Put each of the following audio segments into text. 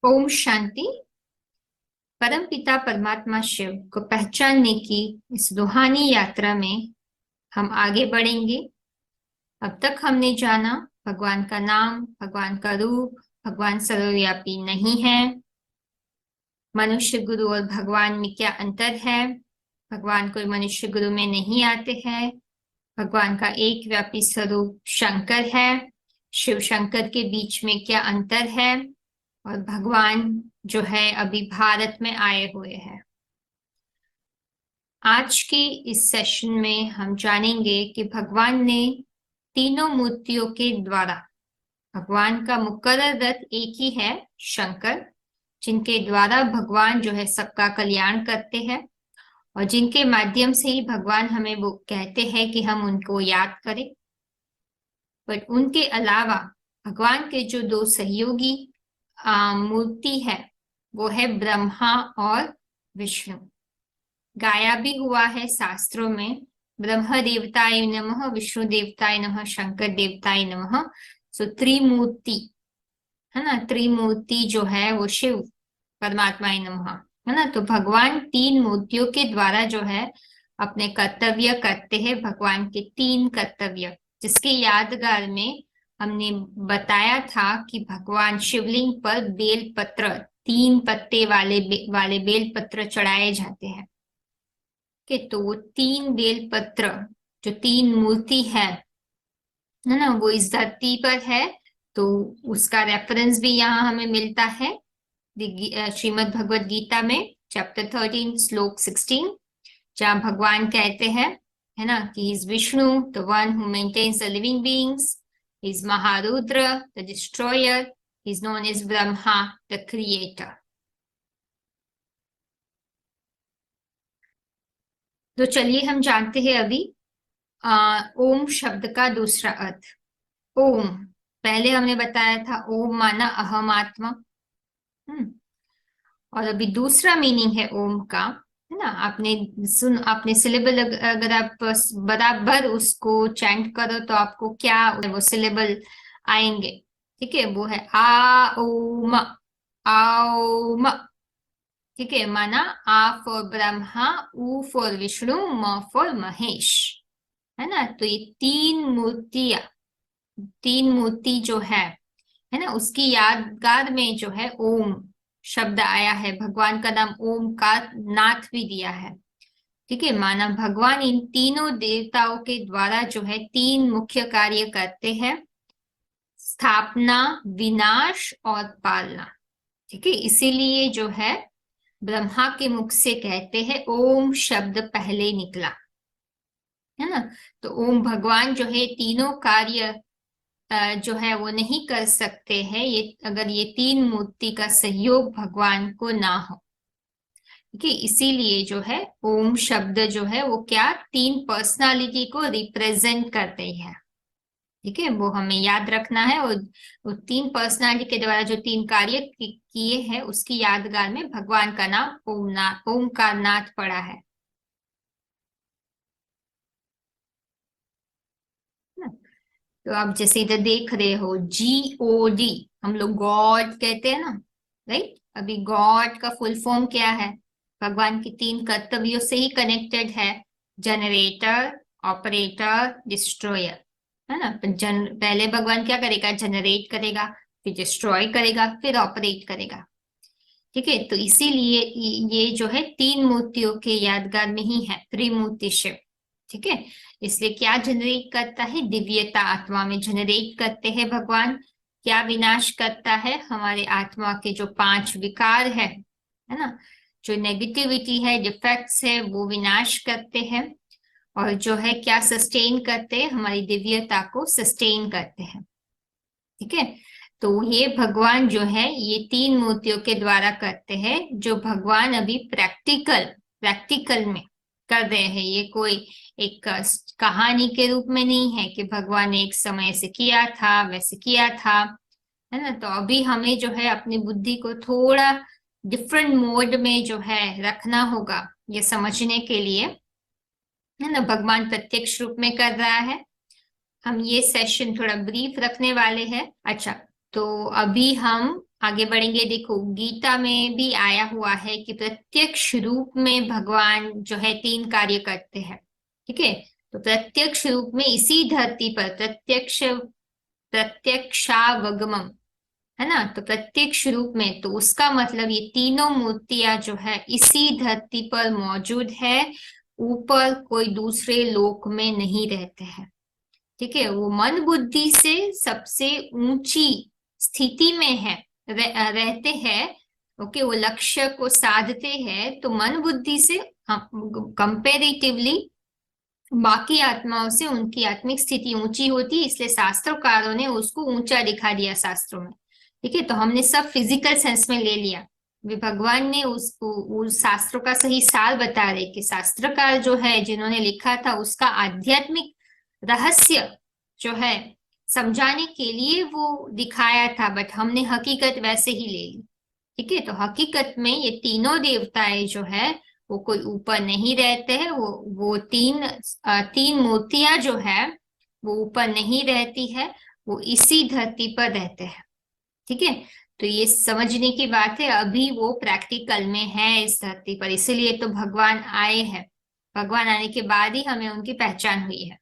ओम शांति। परम पिता परमात्मा शिव को पहचानने की इस रूहानी यात्रा में हम आगे बढ़ेंगे। अब तक हमने जाना भगवान का नाम, भगवान का रूप, भगवान सर्वव्यापी नहीं है। मनुष्य गुरु और भगवान में क्या अंतर है? भगवान कोई मनुष्य गुरु में नहीं आते हैं। भगवान का एक व्यापी स्वरूप शंकर है। शिव शंकर के बीच में क्या अंतर है? और भगवान जो है अभी भारत में आए हुए हैं। आज की इस सेशन में हम जानेंगे कि भगवान ने तीनों मूर्तियों के द्वारा, भगवान का मुकर्रर रथ एक ही है, शंकर, जिनके द्वारा भगवान जो है सबका कल्याण करते हैं और जिनके माध्यम से ही भगवान हमें वो कहते हैं कि हम उनको याद करें। पर उनके अलावा भगवान के जो दो सहयोगी मूर्ति है वो है ब्रह्मा और विष्णु। गाया भी हुआ है शास्त्रों में, ब्रह्म देवताय नमः, विष्णु देवताय नमः, शंकर देवताय नमः। सो त्रिमूर्ति है ना, त्रिमूर्ति जो है वो शिव परमात्माय नमः है ना। तो भगवान तीन मूर्तियों के द्वारा जो है अपने कर्तव्य करते हैं। भगवान के तीन कर्तव्य जिसके यादगार में हमने बताया था कि भगवान शिवलिंग पर बेल पत्र, तीन पत्ते वाले बेल पत्र चढ़ाए जाते हैं कि तो तीन बेल पत्र जो तीन मूर्ति है ना, वो इस धरती पर है। तो उसका रेफरेंस भी यहाँ हमें मिलता है श्रीमद् भगवद गीता में चैप्टर 13 श्लोक 16, जहाँ भगवान कहते हैं है ना कि is Vishnu the one who maintains the living beings, is Maharudra the destroyer, is known as Brahma the creator. तो चलिए हम जानते हैं अभी ओम शब्द का दूसरा अर्थ। ओम, पहले हमने बताया था ओम माना अहम आत्मा। और अभी दूसरा मीनिंग है ओम का, है ना। आपने सिलेबल अगर आप बराबर उसको चैंट करो तो आपको क्या वो सिलेबल आएंगे। ठीक है, वो है आ ओम, आओम। ठीक है, माना आ फॉर ब्रह्मा, ऊ फॉर विष्णु, म फॉर महेश, है ना। तो ये तीन मूर्ति जो है ना, उसकी यादगार में जो है ओम शब्द आया है। भगवान का नाम ओम का नाथ भी दिया है। ठीक है, माना भगवान इन तीनों देवताओं के द्वारा जो है तीन मुख्य कार्य करते हैं, स्थापना, विनाश और पालना। ठीक है, इसीलिए जो है ब्रह्मा के मुख से कहते हैं ओम शब्द पहले निकला, है ना। तो ओम भगवान जो है तीनों कार्य जो है वो नहीं कर सकते हैं ये अगर ये तीन मूर्ति का सहयोग भगवान को ना हो। ठीक है, इसीलिए जो है ओम शब्द जो है वो क्या तीन पर्सनालिटी को रिप्रेजेंट करते हैं। ठीक है, वो हमें याद रखना है। और वो तीन पर्सनालिटी के द्वारा जो तीन कार्य किए हैं उसकी यादगार में भगवान का नाम ओमकार नाथ पड़ा है। तो आप जैसे इधर देख रहे हो GOD, हम लोग गॉड कहते हैं ना, राइट। अभी गॉड का फुल फॉर्म क्या है? भगवान के तीन कर्तव्यों से ही कनेक्टेड है, जनरेटर, ऑपरेटर, डिस्ट्रॉयर, है ना। पहले भगवान क्या करेगा? जनरेट करेगा, फिर डिस्ट्रॉय करेगा, फिर ऑपरेट करेगा। ठीक है, तो इसीलिए ये जो है तीन मूर्तियों के यादगार में ही है, त्रिमूर्ति शिव। ठीक है, इसलिए क्या जनरेट करता है? दिव्यता आत्मा में जनरेट करते हैं भगवान। क्या विनाश करता है? हमारे आत्मा के जो 5 विकार है ना, जो नेगेटिविटी है, डिफेक्ट्स है, वो विनाश करते हैं। और जो है क्या सस्टेन करते हैं? हमारी दिव्यता को सस्टेन करते हैं। ठीक है, तो ये भगवान जो है ये तीन मूर्तियों के द्वारा करते हैं, जो भगवान अभी प्रैक्टिकल में कर रहे हैं। ये कोई एक कहानी के रूप में नहीं है कि भगवान ने एक समय से किया था, वैसे किया था, है ना। तो अभी हमें जो है अपनी बुद्धि को थोड़ा डिफरेंट मोड में जो है रखना होगा, ये समझने के लिए, है ना। भगवान प्रत्यक्ष रूप में कर रहा है। हम ये सेशन थोड़ा ब्रीफ रखने वाले हैं। अच्छा, तो अभी हम आगे बढ़ेंगे। देखो गीता में भी आया हुआ है कि प्रत्यक्ष रूप में भगवान जो है तीन कार्य करते हैं। ठीक है, तो प्रत्यक्ष रूप में इसी धरती पर प्रत्यक्षावगमम है ना, तो प्रत्यक्ष रूप में, तो उसका मतलब ये तीनों मूर्तियां जो है इसी धरती पर मौजूद है, ऊपर कोई दूसरे लोक में नहीं रहते हैं। ठीक है, वो मन बुद्धि से सबसे ऊंची स्थिति में है, रहते हैं। ओके, वो लक्ष्य को साधते हैं, तो मन बुद्धि से कंपेरेटिवली बाकी आत्माओं से उनकी आत्मिक स्थिति ऊंची होती है, इसलिए शास्त्रकारों ने उसको ऊंचा दिखा दिया शास्त्रों में। ठीक है, तो हमने सब फिजिकल सेंस में ले लिया, वे भगवान ने उसको उस शास्त्रों का सही सार बता रहे कि शास्त्रकार जो है जिन्होंने लिखा था उसका आध्यात्मिक रहस्य जो है समझाने के लिए वो दिखाया था, बट हमने हकीकत वैसे ही ले ली। ठीक है, तो हकीकत में ये तीनों देवताएं जो है वो कोई ऊपर नहीं रहते हैं, वो तीन मूर्तियां जो है वो ऊपर नहीं रहती है, वो इसी धरती पर रहते हैं। ठीक है, तो ये समझने की बात है, अभी वो प्रैक्टिकल में है इस धरती पर, इसीलिए तो भगवान आए हैं। भगवान आने के बाद ही हमें उनकी पहचान हुई है।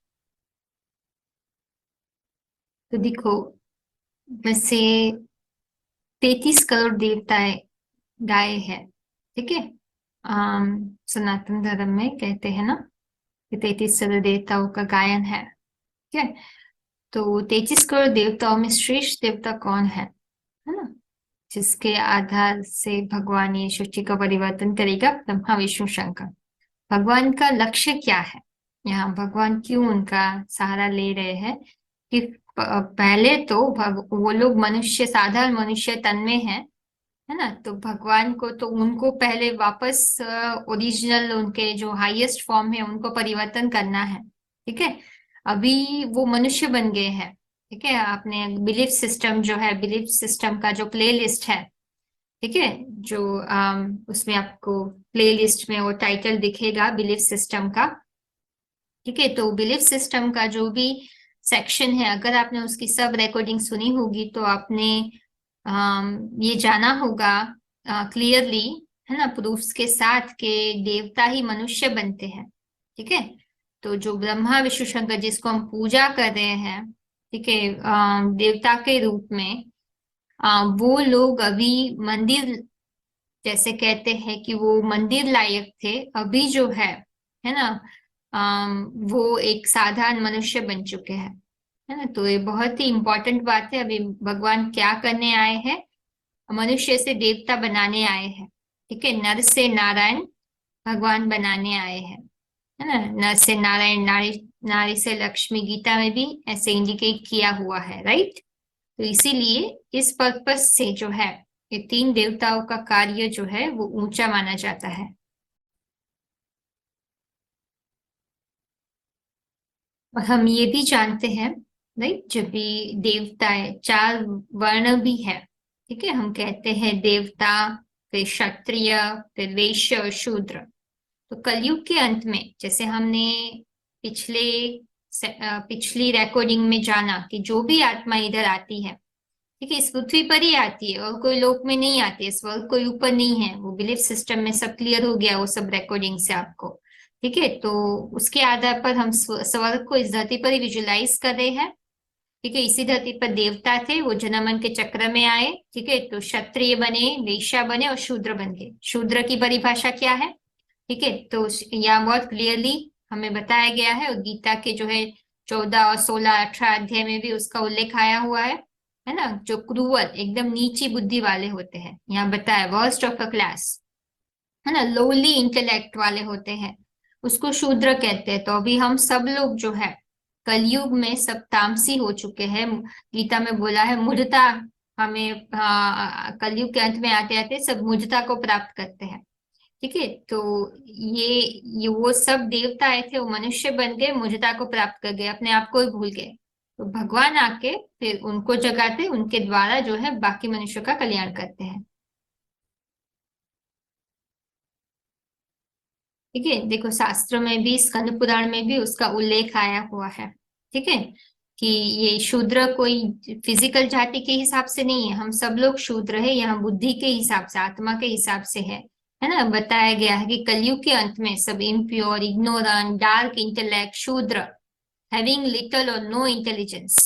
तो देखो, वैसे 33 करोड़ देवताएं गाय है। ठीक है, सनातन धर्म में कहते हैं ना कि 33 करोड़ देवताओं का गायन है। ठीक है, तो 33 करोड़ देवताओं में श्रेष्ठ देवता कौन है ना, जिसके आधार से भगवान ये सृष्टि का परिवर्तन करेगा? ब्रह्मा विष्णु शंकर। भगवान का लक्ष्य क्या है, यहाँ भगवान क्यों उनका सहारा ले रहे हैं? कि पहले तो वो लोग मनुष्य, साधारण मनुष्य तन में है ना, तो भगवान को तो उनको पहले वापस ओरिजिनल उनके जो हाईएस्ट फॉर्म है उनको परिवर्तन करना है। ठीक है, अभी वो मनुष्य बन गए हैं। ठीक है, आपने बिलीफ सिस्टम जो है, बिलीफ सिस्टम का जो प्ले लिस्ट है, ठीक है, जो उसमें आपको प्ले लिस्ट में वो टाइटल दिखेगा बिलीफ सिस्टम का। ठीक है, तो बिलीफ सिस्टम का जो भी सेक्शन है, अगर आपने उसकी सब रिकॉर्डिंग सुनी होगी तो आपने ये जाना होगा क्लियरली, है ना, प्रूफ्स के साथ के देवता ही मनुष्य बनते हैं। ठीक है, तो जो ब्रह्मा विष्णु शंकर जिसको हम पूजा कर रहे हैं, ठीक है, देवता के रूप में, वो लोग अभी मंदिर, जैसे कहते हैं कि वो मंदिर लायक थे, अभी जो है ना, वो एक साधारण मनुष्य बन चुके हैं। है ना, तो ये बहुत ही इंपॉर्टेंट बात है। अभी भगवान क्या करने आए हैं? मनुष्य से देवता बनाने आए हैं। ठीक है, नर से नारायण भगवान बनाने आए हैं। है ना, नर से नारायण, नारी नारी से लक्ष्मी, गीता में भी ऐसे इंडिकेट किया हुआ है, राइट? तो इसीलिए इस पर्पस से जो है ये तीन देवताओं का कार्य जो है वो ऊंचा माना जाता है। और हम ये भी जानते हैं, राइट, जब भी देवता है, चार वर्ण भी है। ठीक है, हम कहते हैं देवता, फिर क्षत्रिय, फिर वैश्य और शूद्र। तो कलयुग के अंत में, जैसे हमने पिछले पिछली रिकॉर्डिंग में जाना कि जो भी आत्मा इधर आती है, ठीक है, इस पृथ्वी पर ही आती है और कोई लोक में नहीं आती है, स्वर्ग कोई ऊपर नहीं है, वो बिलीफ सिस्टम में सब क्लियर हो गया वो सब रिकॉर्डिंग से आपको। ठीक है, तो उसके आधार पर हम स्वर्ग को इस धरती पर ही विजुलाइज कर रहे हैं। ठीक है, इसी धरती पर देवता थे, वो जनमन के चक्र में आए। ठीक है, तो क्षत्रिय बने, वैश्य बने और शूद्र बन गए। शूद्र की परिभाषा क्या है? ठीक है, तो यहाँ बहुत क्लियरली हमें बताया गया है, और गीता के जो है 14 और 16 18 अध्याय में भी उसका उल्लेख आया हुआ है ना, जो क्रूअल एकदम नीची बुद्धि वाले होते हैं, यहाँ बताया वर्स्ट ऑफ अ क्लास, है ना, लोली इंटेलेक्ट वाले होते हैं, उसको शूद्र कहते हैं। तो अभी हम सब लोग जो है कलयुग में सब तामसी हो चुके हैं। गीता में बोला है मूढ़ता, हमें कलयुग के अंत में आते आते सब मूढ़ता को प्राप्त करते हैं। ठीक है, तो ये वो सब देवता आए थे, वो मनुष्य बन गए, मूढ़ता को प्राप्त कर गए, अपने आप को ही भूल गए। तो भगवान आके फिर उनको जगाते, उनके द्वारा जो है बाकी मनुष्यों का कल्याण करते हैं। ठीक है, देखो शास्त्र में भी, स्कंद पुराण में भी उसका उल्लेख आया हुआ है। ठीक है, कि ये शूद्र कोई फिजिकल जाति के हिसाब से नहीं है, हम सब लोग शूद्र है, यहाँ बुद्धि के हिसाब से, आत्मा के हिसाब से है ना। बताया गया है कि कलयुग के अंत में सब इम्प्योर, इग्नोरेंट, डार्क इंटेलेक्ट, शूद्र, हैविंग लिटल और नो इंटेलिजेंस,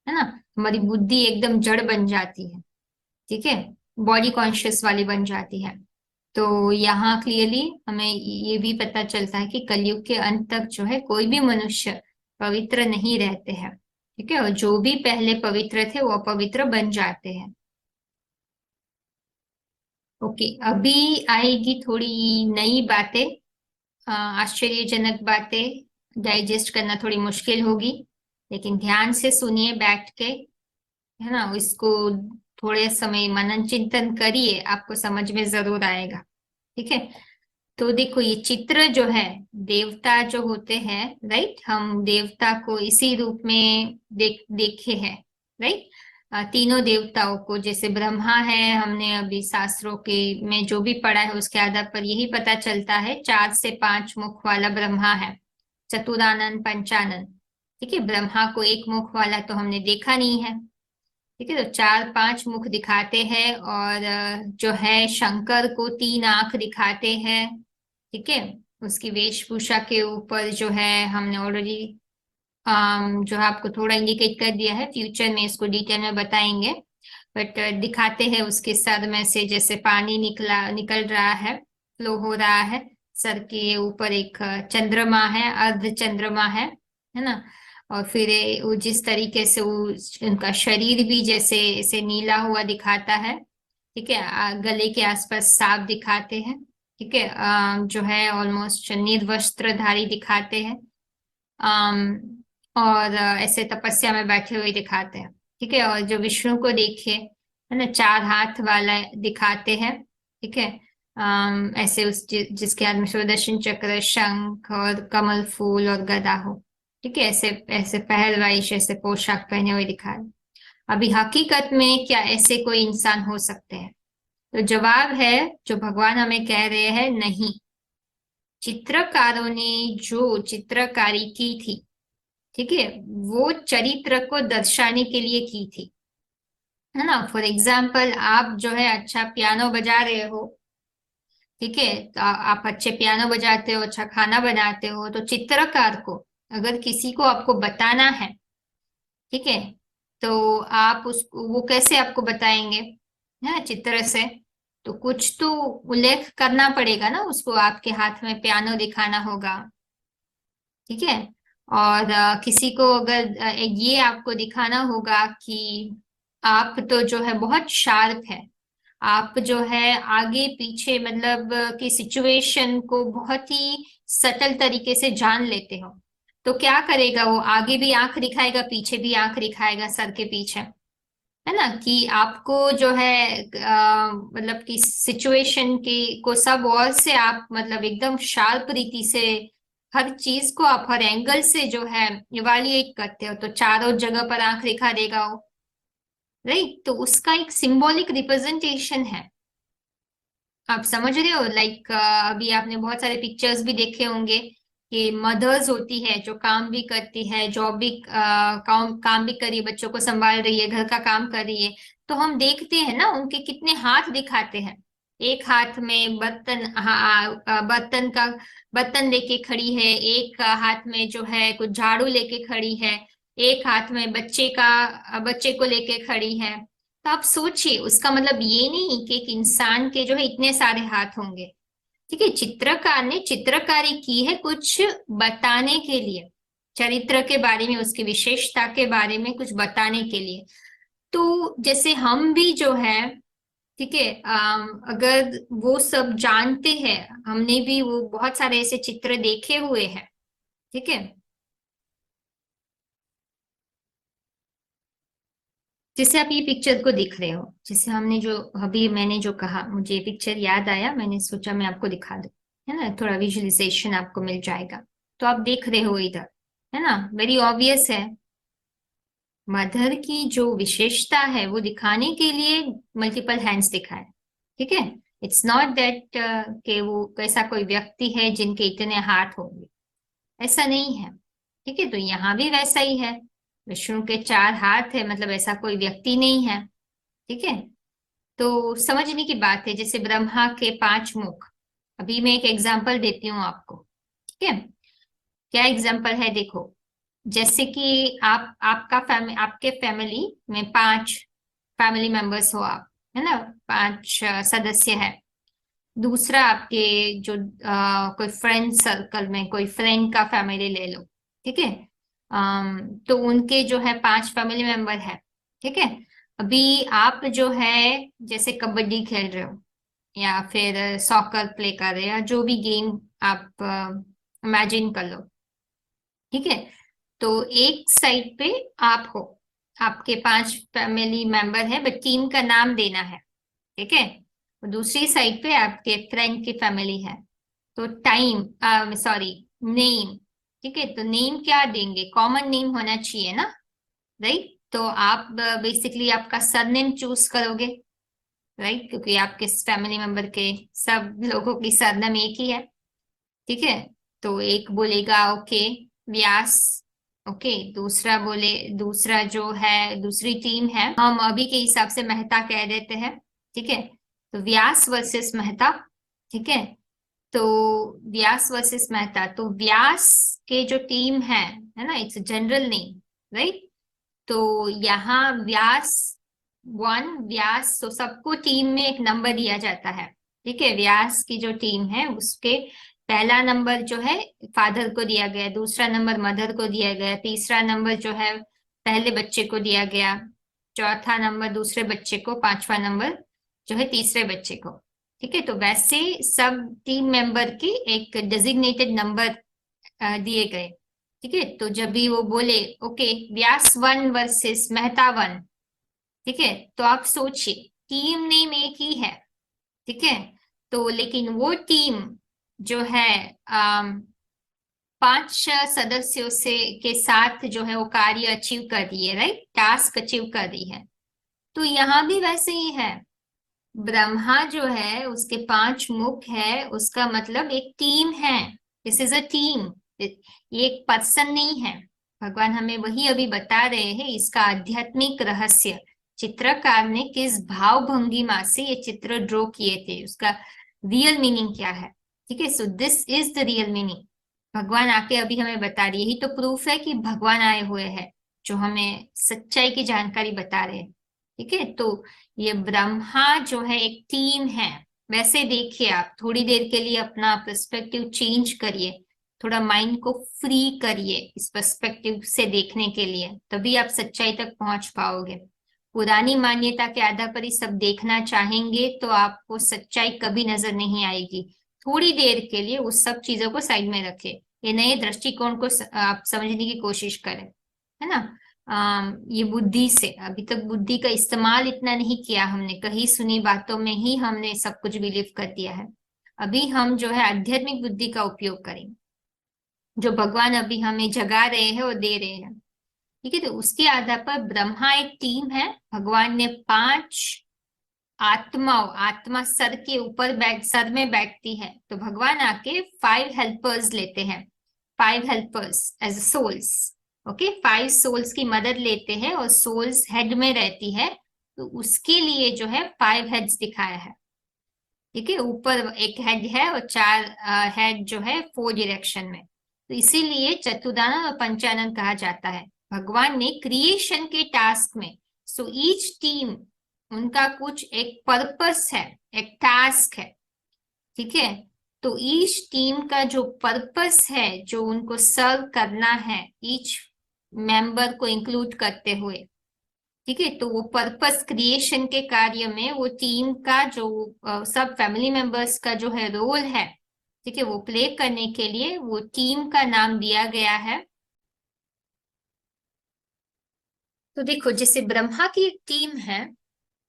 है ना, हमारी बुद्धि एकदम जड़ बन जाती है, ठीक है, बॉडी कॉन्शियस वाली बन जाती है। तो यहाँ क्लियरली हमें ये भी पता चलता है कि कलयुग के अंत तक जो है कोई भी मनुष्य पवित्र नहीं रहते हैं, ठीक है, और जो भी पहले पवित्र थे वो अपवित्र बन जाते हैं। ओके, अभी आएगी थोड़ी नई बातें, आश्चर्यजनक बातें, डाइजेस्ट करना थोड़ी मुश्किल होगी, लेकिन ध्यान से सुनिए बैठ के, है ना, इसको थोड़े समय मनन चिंतन करिए, आपको समझ में जरूर आएगा, ठीक है। तो देखो ये चित्र जो है, देवता जो होते हैं, राइट, हम देवता को इसी रूप में देखे हैं, राइट, तीनों देवताओं को, जैसे ब्रह्मा है, हमने अभी शास्त्रों के में जो भी पढ़ा है उसके आधार पर यही पता चलता है, 4 से 5 मुख वाला ब्रह्मा है, चतुरानन पंचानन, ठीक है। ब्रह्मा को एक मुख वाला तो हमने देखा नहीं है, ठीक है, तो 4-5 मुख दिखाते हैं, और जो है शंकर को 3 आंख दिखाते हैं, ठीक है। उसकी वेशभूषा के ऊपर जो है हमने ऑलरेडी जो है आपको थोड़ा इंडिकेट कर दिया है, फ्यूचर में इसको डिटेल में बताएंगे, बट दिखाते हैं उसके सर में से जैसे पानी निकल रहा है, फ्लो हो रहा है, सर के ऊपर एक चंद्रमा है, अर्ध चंद्रमा है ना, और फिर वो जिस तरीके से वो उनका शरीर भी जैसे ऐसे नीला हुआ दिखाता है, ठीक है, गले के आसपास सांप दिखाते हैं, ठीक है, जो है ऑलमोस्ट निर्वस्त्रधारी दिखाते हैं, और ऐसे तपस्या में बैठे हुए दिखाते हैं, ठीक है, और जो विष्णु को देखे, है ना, 4 हाथ वाला दिखाते हैं, ठीक है, ऐसे जिसके हाथ में सुदर्शन चक्र, शंख और कमल फूल और गदा हो, ठीक है, ऐसे ऐसे पहलवाइश ऐसे पोशाक पहने हुए दिखाए। अभी हकीकत में क्या ऐसे कोई इंसान हो सकते हैं? तो जवाब है, जो भगवान हमें कह रहे हैं, नहीं। चित्रकारों ने जो चित्रकारी की थी, ठीक है, वो चरित्र को दर्शाने के लिए की थी, है ना। फॉर एग्जाम्पल, आप जो है अच्छा पियानो बजा रहे हो, ठीक है, तो आप अच्छे पियानो बजाते हो, अच्छा खाना बनाते हो, तो चित्रकार को अगर किसी को आपको बताना है, ठीक है, तो आप उसको वो कैसे आपको बताएंगे, है ना, चित्र से, तो कुछ तो उल्लेख करना पड़ेगा ना उसको, आपके हाथ में पियानो दिखाना होगा, ठीक है, और किसी को अगर ये आपको दिखाना होगा कि आप तो जो है बहुत शार्प है, आप जो है आगे पीछे मतलब कि सिचुएशन को बहुत ही सटल तरीके से जान लेते हो, तो क्या करेगा वो, आगे भी आंख दिखाएगा, पीछे भी आंख दिखाएगा, सर के पीछे, है ना, कि आपको जो है मतलब कि सिचुएशन की को सब और से आप मतलब एकदम शार्प रीति से हर चीज को आप हर एंगल से जो है इवाल्युएट करते हो, तो चारों जगह पर आंख दिखा देगा वो, राइट, तो उसका एक सिंबॉलिक रिप्रेजेंटेशन है, आप समझ रहे हो, लाइक अभी आपने बहुत सारे पिक्चर्स भी देखे होंगे कि मदर्स होती है जो काम भी करती है, जॉब भी काम भी कर रही है, बच्चों को संभाल रही है, घर का काम कर रही है, तो हम देखते हैं ना उनके कितने हाथ दिखाते हैं, एक हाथ में बर्तन, बर्तन का बर्तन लेके खड़ी है, एक हाथ में जो है कुछ झाड़ू लेके खड़ी है, एक हाथ में बच्चे को लेके खड़ी है, तो आप सोचिए, उसका मतलब ये नहीं कि एक इंसान के जो है इतने सारे हाथ होंगे, ठीक है, चित्रकार ने चित्रकारी की है कुछ बताने के लिए, चरित्र के बारे में, उसकी विशेषता के बारे में कुछ बताने के लिए। तो जैसे हम भी जो है, ठीक है, अगर वो सब जानते हैं, हमने भी वो बहुत सारे ऐसे चित्र देखे हुए हैं, ठीक है, जैसे आप ये पिक्चर को देख रहे हो, जैसे हमने जो अभी मैंने जो कहा, मुझे पिक्चर याद आया, मैंने सोचा मैं आपको दिखा दूं, है ना, थोड़ा विजुअलाइजेशन आपको मिल जाएगा। तो आप देख रहे हो इधर, है ना, वेरी ऑब्वियस है, मदर की जो विशेषता है वो दिखाने के लिए मल्टीपल हैंड्स दिखाए, ठीक है, इट्स नॉट दैट कि वो कैसा कोई व्यक्ति है जिनके इतने हाथ होंगे, ऐसा नहीं है, ठीक है, तो यहाँ भी वैसा ही है, विष्णु के 4 हाथ है, मतलब ऐसा कोई व्यक्ति नहीं है। ठीक है, तो समझने की बात है। जैसे ब्रह्मा के 5 मुख, अभी मैं एक एग्जांपल देती हूँ आपको। ठीक है, क्या एग्जांपल है देखो। जैसे कि आप आपके फैमिली में 5 फैमिली मेंबर्स हो आप, है ना, 5 सदस्य है। दूसरा आपके जो कोई फ्रेंड सर्कल में कोई फ्रेंड का फैमिली ले लो। ठीक है, तो उनके जो है 5 फैमिली मेंबर है। ठीक है, अभी आप जो है जैसे कबड्डी खेल रहे हो या फिर सॉकर प्ले कर रहे हो या जो भी गेम आप इमेजिन कर लो। ठीक है, तो एक साइड पे आप हो, आपके 5 फैमिली मेंबर है, बट टीम का नाम देना है। ठीक है, और दूसरी साइड पे आपके फ्रेंड की फैमिली है। तो टाइम सॉरी नेम। ठीक है, तो नेम क्या देंगे, कॉमन नेम होना चाहिए ना, राइट। तो आप बेसिकली आपका सरनेम चूज करोगे, राइट, क्योंकि आपके फैमिली मेंबर के सब लोगों की सरनेम एक ही है। ठीक है, तो एक बोलेगा ओके व्यास, ओके, दूसरा बोले, दूसरा जो है दूसरी टीम है, हम अभी के हिसाब से मेहता कह देते हैं। ठीक है, तो व्यास वर्सेस मेहता। ठीक है, तो व्यास वर्सेस मेहता, तो व्यास के जो टीम है ना, इट्स जनरल नेम, राइट। तो यहाँ व्यास 1, व्यास, तो सबको टीम में एक नंबर दिया जाता है। ठीक है, व्यास की जो टीम है उसके पहला नंबर जो है फादर को दिया गया, दूसरा नंबर मदर को दिया गया, तीसरा नंबर जो है पहले बच्चे को दिया गया, चौथा नंबर दूसरे बच्चे को, पांचवा नंबर जो है तीसरे बच्चे को। ठीक है, तो वैसे सब टीम मेंबर के एक डेजिग्नेटेड नंबर दिए गए। ठीक है, तो जब भी वो बोले ओके व्यास 1 वर्सेस मेहता 1, ठीक है, तो आप सोचिए टीम नेम एक ही है। ठीक है, तो लेकिन वो टीम जो है 5 सदस्यों से के साथ जो है वो कार्य अचीव कर रही है, राइट, टास्क अचीव कर रही है। तो यहाँ भी वैसे ही है। ब्रह्मा जो है उसके 5 मुख है, उसका मतलब एक टीम है। दिस इज अ टीम, ये एक पर्सन नहीं है। भगवान हमें वही अभी बता रहे हैं, इसका आध्यात्मिक रहस्य चित्रकार ने किस भाव भंगिमा से ये चित्र ड्रॉ किए थे, उसका रियल मीनिंग क्या है। ठीक है, so this is the real meaning. भगवान आके अभी हमें बता रही है, यही तो प्रूफ है कि भगवान आए हुए हैं, जो हमें सच्चाई की जानकारी बता रहे हैं। ठीक है, तो ये ब्रह्मा जो है एक टीम है। वैसे देखिए, आप थोड़ी देर के लिए अपना पर्सपेक्टिव चेंज करिए, थोड़ा माइंड को फ्री करिए इस पर्सपेक्टिव से देखने के लिए, तभी आप सच्चाई तक पहुंच पाओगे। पुरानी मान्यता के आधार पर ही सब देखना चाहेंगे तो आपको सच्चाई कभी नजर नहीं आएगी। थोड़ी देर के लिए उस सब चीजों को साइड में रखें, ये नए दृष्टिकोण को आप समझने की कोशिश करें, है ना। ये बुद्धि से, अभी तक बुद्धि का इस्तेमाल इतना नहीं किया हमने, कहीं सुनी बातों में ही हमने सब कुछ बिलीव कर दिया है। अभी हम जो है आध्यात्मिक बुद्धि का उपयोग करेंगे, जो भगवान अभी हमें जगा रहे हैं और दे रहे हैं। ठीक है, तो उसके आधार पर ब्रह्मा एक टीम है। भगवान ने 5 आत्माओं, आत्मा सर के ऊपर सर में बैठती है, तो भगवान आके 5 हेल्पर्स लेते हैं, 5 helpers as souls. Okay, 5 souls की मदद लेते हैं और सोल्स हेड में रहती है, तो उसके लिए जो है 5 हेड्स दिखाया है। ठीक है, ऊपर एक हेड है और 4 हेड जो है 4 डायरेक्शन में, तो इसीलिए चतुर्दानन और पंचानन कहा जाता है। भगवान ने क्रिएशन के टास्क में, सो ईच टीम, उनका कुछ एक पर्पस है, एक टास्क है। ठीक है, तो ईच टीम का जो पर्पस है, जो उनको सर्व करना है, ईच मेंबर को इंक्लूड करते हुए। ठीक है, तो वो पर्पस क्रिएशन के कार्य में वो टीम का जो सब फैमिली मेंबर्स का जो है रोल है, ठीक है, वो प्ले करने के लिए वो टीम का नाम दिया गया है। तो देखो, जैसे ब्रह्मा की एक टीम है,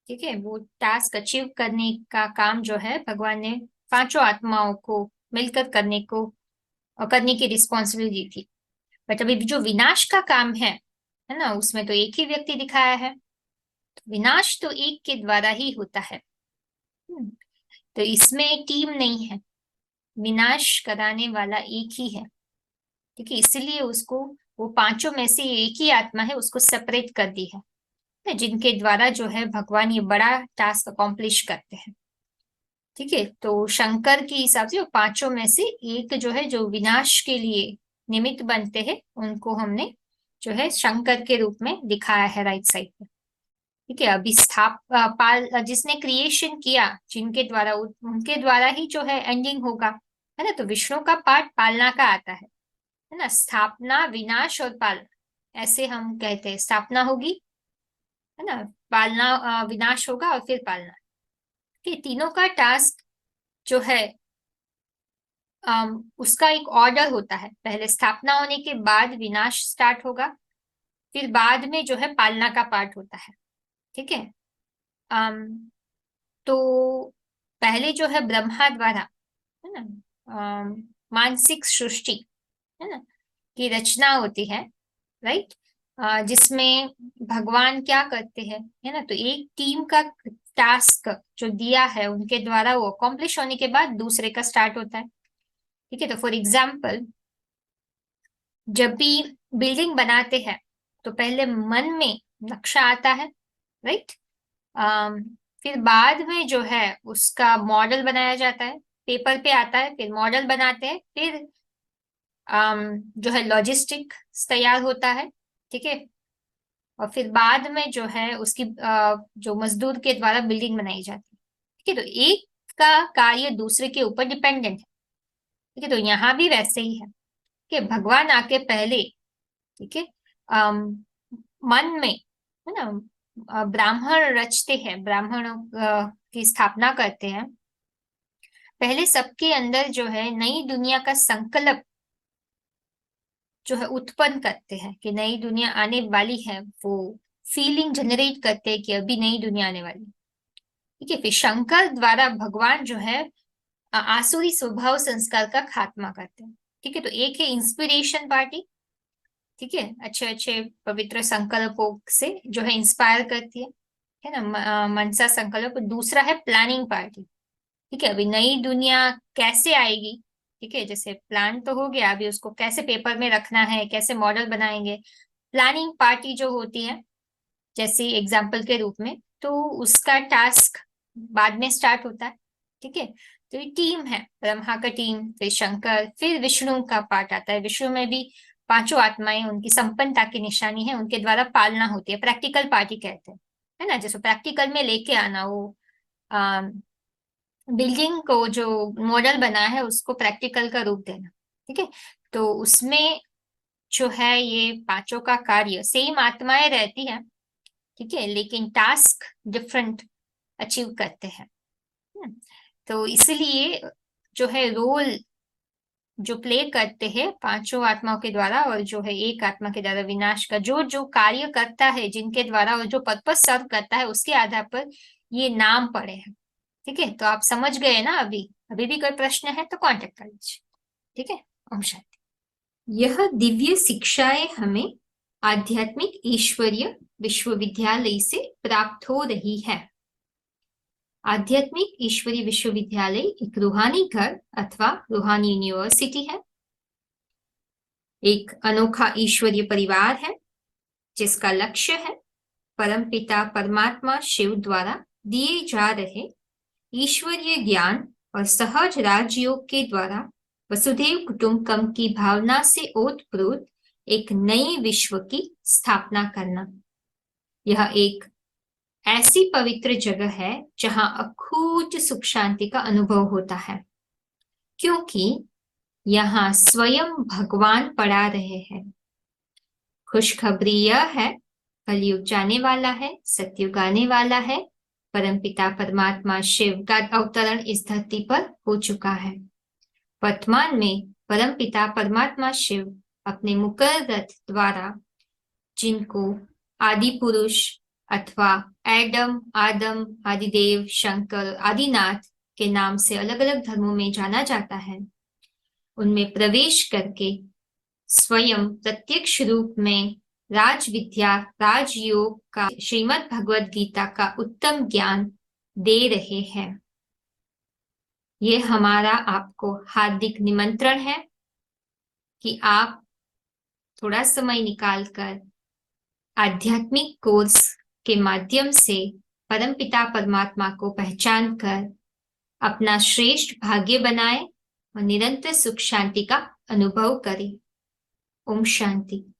ठीक है, वो टास्क अचीव करने का काम जो है भगवान ने 5 आत्माओं को मिलकर करने को करने की रिस्पॉन्सिबिलिटी दी थी। बट अभी जो विनाश का काम है ना, उसमें तो एक ही व्यक्ति दिखाया है। विनाश तो एक के द्वारा ही होता है। तो इसमें एक टीम नहीं है, विनाश कराने वाला एक ही है। ठीक है, इसलिए उसको वो पांचों में से एक ही आत्मा है, उसको सेपरेट कर दी है, जिनके द्वारा जो है भगवान ये बड़ा टास्क अकॉम्प्लिश करते हैं। ठीक है, तो शंकर के हिसाब से वो पांचों में से एक जो है, जो विनाश के लिए निमित्त बनते हैं, उनको हमने जो है शंकर के रूप में दिखाया है राइट साइड पे। ठीक है, अभी पाल जिसने क्रिएशन किया, जिनके द्वारा उनके द्वारा ही जो है एंडिंग होगा, है ना। तो विष्णु का पार्ट पालना का आता है ना। स्थापना, विनाश और पालना, ऐसे हम कहते हैं। स्थापना होगी, है ना, पालना, विनाश होगा और फिर पालना। कि तीनों का टास्क जो है, उसका एक ऑर्डर होता है। पहले स्थापना होने के बाद विनाश स्टार्ट होगा, फिर बाद में जो है पालना का पार्ट होता है। ठीक है। तो पहले जो है ब्रह्मा द्वारा, है ना, मानसिक सृष्टि, है ना, की रचना होती है, राइट। जिसमें भगवान क्या करते हैं, है ना, तो एक टीम का टास्क जो दिया है उनके द्वारा, वो अकॉम्प्लिश होने के बाद दूसरे का स्टार्ट होता है। ठीक है, तो फॉर एग्जाम्पल, जब भी बिल्डिंग बनाते हैं तो पहले मन में नक्शा आता है, राइट। फिर बाद में जो है उसका मॉडल बनाया जाता है, पेपर पे आता है, फिर मॉडल बनाते हैं, फिर जो है लॉजिस्टिक तैयार होता है। ठीक है, और फिर बाद में जो है उसकी जो मजदूर के द्वारा बिल्डिंग बनाई जाती है। ठीक है, तो एक का कार्य दूसरे के ऊपर डिपेंडेंट है। ठीक है, तो यहाँ भी वैसे ही है कि भगवान आके पहले, ठीक है, मन में, है ना, ब्राह्मण रचते हैं, ब्राह्मणों की स्थापना करते हैं। पहले सबके अंदर जो है नई दुनिया का संकल्प जो है उत्पन्न करते हैं कि नई दुनिया आने वाली है। वो फीलिंग जनरेट करते हैं कि अभी नई दुनिया आने वाली है। ठीक है, फिर शंकर द्वारा भगवान जो है आसुरी स्वभाव संस्कार का खात्मा करते हैं। ठीक है, तो एक है इंस्पिरेशन पार्टी, ठीक है, अच्छे अच्छे पवित्र संकल्पों से जो है इंस्पायर करती है ना, मनसा संकल्प। दूसरा है प्लानिंग पार्टी। ठीक है, अभी नई दुनिया कैसे आएगी, ठीक है, जैसे प्लान तो हो गया, अभी उसको कैसे पेपर में रखना है, कैसे मॉडल बनाएंगे। प्लानिंग पार्टी जो होती है, जैसे एग्जाम्पल के रूप में, तो उसका टास्क बाद में स्टार्ट होता है। ठीक है, तो ये टीम है, ब्रह्मा का टीम, फिर शंकर, फिर विष्णु का पार्ट आता है। विष्णु में भी पांचों आत्माएं, उनकी संपन्नता की निशानी है, उनके द्वारा पालना होती है, प्रैक्टिकल पार्टी कहते हैं, है ना। जैसे प्रैक्टिकल में लेके आना, वो बिल्डिंग को जो मॉडल बना है उसको प्रैक्टिकल का रूप देना। ठीक है, तो उसमें जो है ये पांचों का कार्य, सेम आत्माएं रहती है, ठीक है, लेकिन टास्क डिफरेंट अचीव करते हैं। हम्म, तो इसलिए जो है रोल जो प्ले करते हैं पांचों आत्माओं के द्वारा, और जो है एक आत्मा के द्वारा विनाश का जो जो कार्य करता है, जिनके द्वारा, और जो पर्पस सर्व करता है, उसके आधार पर ये नाम पड़े हैं। ठीक है, तो आप समझ गए ना। अभी अभी भी कोई प्रश्न है तो कांटेक्ट कर लीजिए। ठीक है, ओम शांति। यह दिव्य शिक्षाएं हमें आध्यात्मिक ईश्वरीय विश्वविद्यालय से प्राप्त हो रही है। आध्यात्मिक ईश्वरीय विश्वविद्यालय एक रूहानी घर अथवा रूहानी यूनिवर्सिटी है, एक अनोखा ईश्वरीय परिवार है जिसका लक्ष्य है परमपिता परमात्मा शिव द्वारा दिए जा रहे ईश्वरीय ज्ञान और सहज राजयोग के द्वारा वसुधैव कुटुंबकम की भावना से ओतप्रोत एक नए विश्व की स्थापना करना। यह एक ऐसी पवित्र जगह है जहां अखूट सुख शांति का अनुभव होता है, क्योंकि यहाँ स्वयं भगवान पड़ा रहे हैं। खुशखबरी यह है, कलयुग जाने वाला है, सतयुग आने वाला है। परमपिता परमात्मा शिव का अवतरण इस धरती पर हो चुका है। वर्तमान में परमपिता परमात्मा शिव अपने मुकर रथ द्वारा, जिनको आदि पुरुष अथवा एडम, आदम, आदिदेव, शंकर, आदिनाथ के नाम से अलग अलग धर्मों में जाना जाता है, उनमें प्रवेश करके स्वयं प्रत्यक्ष रूप में राज विद्या, राजयोग का, श्रीमद् भगवद गीता का उत्तम ज्ञान दे रहे हैं। ये हमारा आपको हार्दिक निमंत्रण है कि आप थोड़ा समय निकालकर आध्यात्मिक कोर्स के माध्यम से परमपिता परमात्मा को पहचान कर अपना श्रेष्ठ भाग्य बनाए और निरंतर सुख शांति का अनुभव करें। ओम शांति।